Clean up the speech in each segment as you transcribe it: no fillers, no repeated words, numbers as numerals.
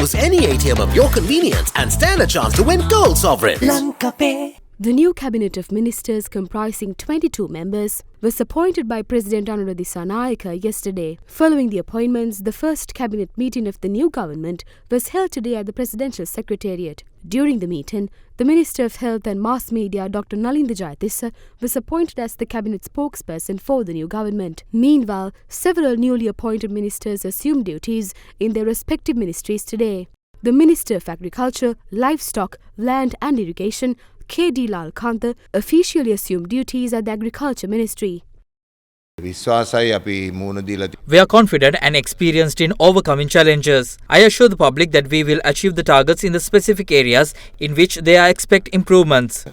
Choose any ATM of your convenience and stand a chance to win gold sovereigns. Lanka Pay. The new cabinet of ministers comprising 22 members was appointed by President Nalinda yesterday. Following the appointments, the first cabinet meeting of the new government was held today at the Presidential Secretariat. During the meeting, the Minister of Health and Mass Media, Dr. Nalinda Jayatissa, was appointed as the cabinet spokesperson for the new government. Meanwhile, several newly appointed ministers assumed duties in their respective ministries today. The Minister of Agriculture, Livestock, Land and Irrigation, K.D. Lanka, officially assumed duties at the Agriculture Ministry. We are confident and experienced in overcoming challenges. I assure the public that we will achieve the targets in the specific areas in which they are expect improvements.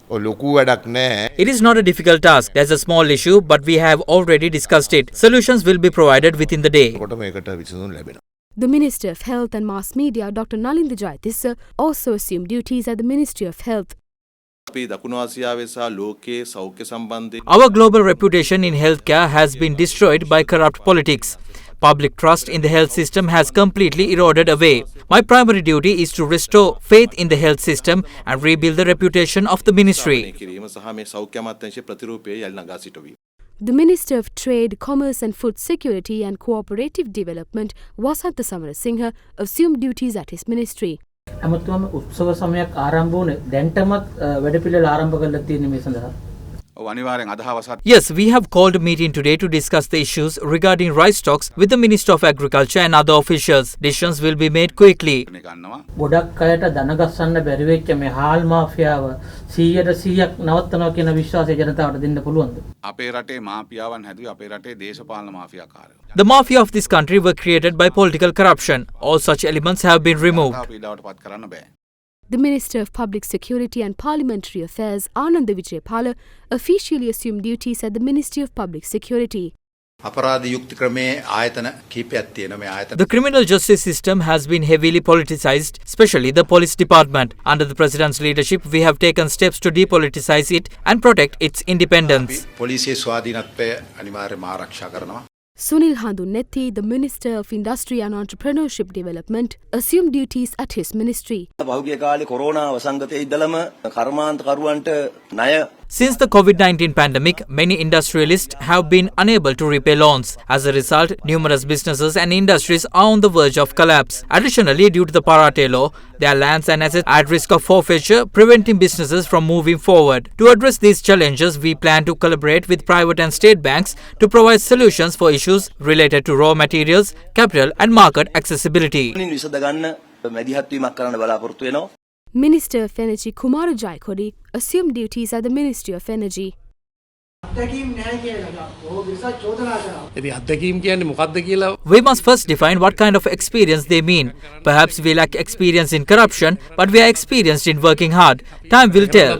It is not a difficult task. There's a small issue, but we have already discussed it. Solutions will be provided within the day. The Minister of Health and Mass Media, Dr. Nalinda Jayatissa, also assumed duties at the Ministry of Health. Our global reputation in healthcare has been destroyed by corrupt politics. Public trust in the health system has completely eroded away. My primary duty is to restore faith in the health system and rebuild the reputation of the ministry. The Minister of Trade, Commerce and Food Security and Cooperative Development, Wasantha Samarasinghe, assumed duties at his ministry. Yes, we have called a meeting today to discuss the issues regarding rice stocks with the Minister of Agriculture and other officials. Decisions will be made quickly. The mafia of this country were created by political corruption. All such elements have been removed. The Minister of Public Security and Parliamentary Affairs, Ananda Vijayapala, officially assumed duties at the Ministry of Public Security. The criminal justice system has been heavily politicized, especially the police department. Under the President's leadership, we have taken steps to depoliticize it and protect its independence. Sunil Handunethi, the Minister of Industry and Entrepreneurship Development, assumed duties at his ministry. Since the COVID-19 pandemic, many industrialists have been unable to repay loans. As a result, numerous businesses and industries are on the verge of collapse. Additionally, due to the Parate law, their lands and assets are at risk of forfeiture, preventing businesses from moving forward. To address these challenges, we plan to collaborate with private and state banks to provide solutions for issues related to raw materials, capital and market accessibility. Minister of Energy Kumara Jaikodi assumed duties at the Ministry of Energy. We must first define what kind of experience they mean. Perhaps we lack experience in corruption, but we are experienced in working hard. Time will tell.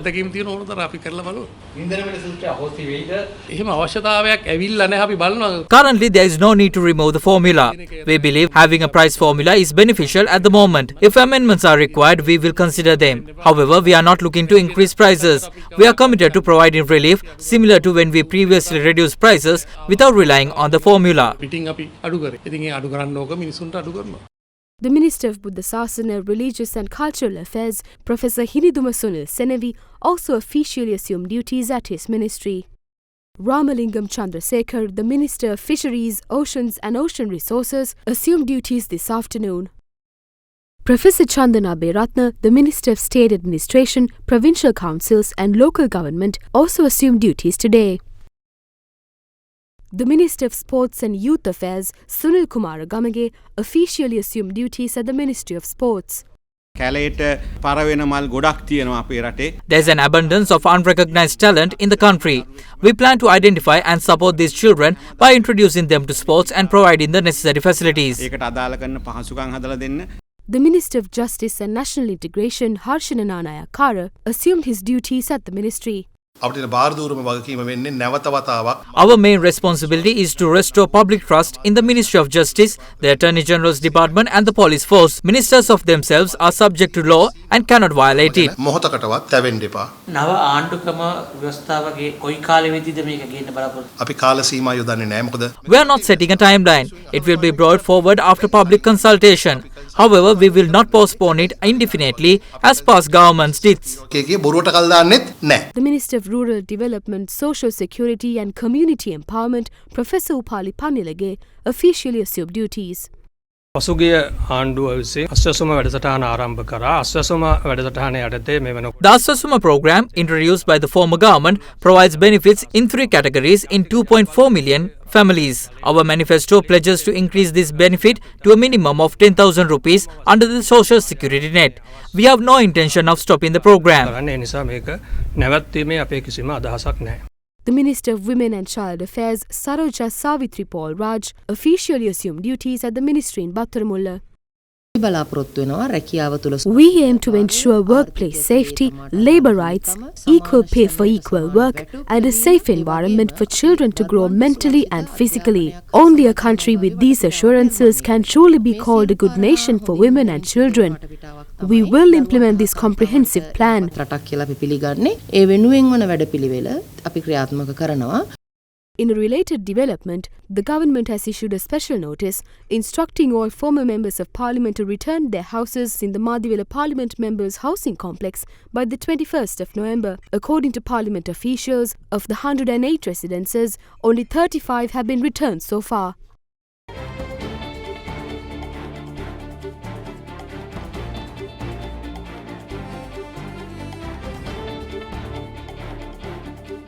Currently, there is no need to remove the formula. We believe having a price formula is beneficial at the moment. If amendments are required, we will consider them. However, we are not looking to increase prices. We are committed to providing relief similar to when we previously reduced prices without relying on the formula. The Minister of Buddha Sasana, Religious and Cultural Affairs, Professor Hiniduma Sunil Senevi, also officially assumed duties at his ministry. Ramalingam Chandrasekhar, the Minister of Fisheries, Oceans and Ocean Resources, assumed duties this afternoon. Professor Chandana Beratna, the Minister of State Administration, Provincial Councils and Local Government, also assumed duties today. The Minister of Sports and Youth Affairs, Sunil Kumar Gamage, officially assumed duties at the Ministry of Sports. There's an abundance of unrecognized talent in the country. We plan to identify and support these children by introducing them to sports and providing the necessary facilities. The Minister of Justice and National Integration, Harshananaya Kara, assumed his duties at the ministry. අපිට බාරදූරම වගකීම වෙන්නේ නැවත වතාවක් Our main responsibility is to restore public trust in the Ministry of Justice, the Attorney General's Department and the police force. Ministers of themselves are subject to law and cannot violate it. මොහොතකටවත් තැවෙන්න එපා. නව ආණ්ඩුක්‍රම ව්‍යවස්ථාවගේ කොයි කාලෙ වෙදිද මේක ගේන්න බලාපොරොත්තු අපි කාල සීමා යොදන්නේ නැහැ. මොකද We are not setting a timeline. It will be brought forward after public consultation. However, we will not postpone it indefinitely as past governments did. කේකේ බොරුවට කල් දාන්නෙත් නැහැ. The Minister of Rural Development, Social Security and Community Empowerment, Professor Upali Panilage, officially assumed duties. පසුගිය ආණ්ඩුව විසින් අස්වැසුම වැඩසටහන ආරම්භ කරා. අස්වැසුම වැඩසටහන යටතේ මේ වෙන The Aswasuma program, introduced by the former government, provides benefits in 3 categories in 2.4 million families. Our manifesto pledges to increase this benefit to a minimum of 10,000 rupees under the social security net. We have no intention of stopping the program. කරන්නේ. ඒ නිසා මේක නැවැත්වීමේ අපේ කිසිම අදහසක් නැහැ. The Minister of Women and Child Affairs, Saroja Savitri Paul Raj, officially assumed duties at the ministry in Battaramulla. බලාපොරොත්තු වෙනවා රැකියාව තුළ We aim to ensure workplace safety, labour rights, equal pay for equal work, and a safe environment for children to grow mentally and physically. Only a country with these assurances can truly be called a good nation for women and children. We will implement this comprehensive plan. රටක් කියලා අපි පිළිගන්නේ. ඒ වෙනුවෙන් වන වැඩපිළිවෙල අපි ක්‍රියාත්මක කරනවා. In a related development, the government has issued a special notice instructing all former members of parliament to return their houses in the Madivila Parliament Members Housing Complex by the 21st of November. According to parliament officials, of the 108 residences, only 35 have been returned so far.